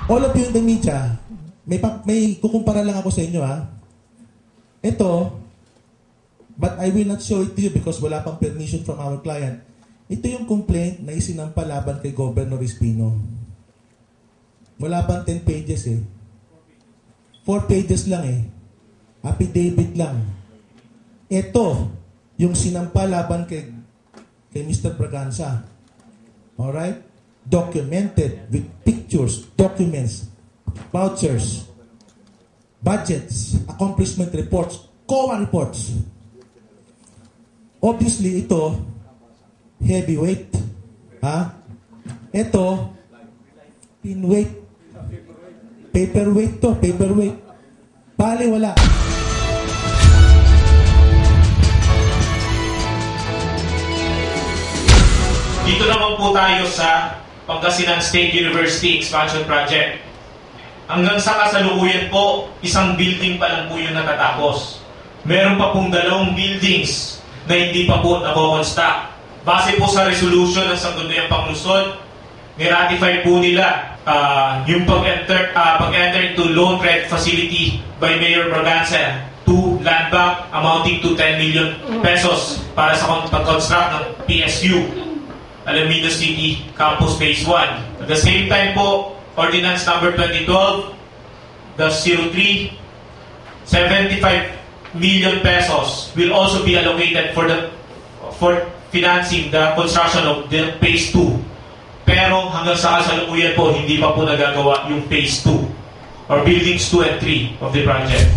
All of you in the media, may kukumpara lang ako sa inyo, ha? Ito, but I will not show it to you because wala pang permission from our client. Ito yung complaint na isinampa laban kay Governor Espino. Wala pang 10 pages eh. 4 pages lang eh. Affidavit lang. Ito, yung sinampa laban kay Mr. Braganza. Alright? Documented with pictures, documents, vouchers, budgets, accomplishment reports, COA reports. Obviously, ito, heavyweight. Ha? Ito, thin-weight. Paperweight to, paperweight. Pali, wala. Dito naman po tayo sa Pangasinan State University Expansion Project. Hanggang sa kasalukuyan po, isang building pa lang po yung natatapos. Meron pa pong 2 buildings na hindi pa po nako-construct. Base po sa resolution ng Sangguniang Panglusod, ni-ratify po nila yung pag-enter into loan credit facility by Mayor Braganza to land bank amounting to 10 million pesos para sa pag-construct ng PSU, Alameda City Campus Phase 1. At the same time po, Ordinance Number 2012-03, 75 million pesos will also be allocated for financing the construction of the Phase 2. Pero hanggang sa kasalukuyan po, hindi pa po nagagawa yung Phase 2 or Buildings 2 and 3 of the project.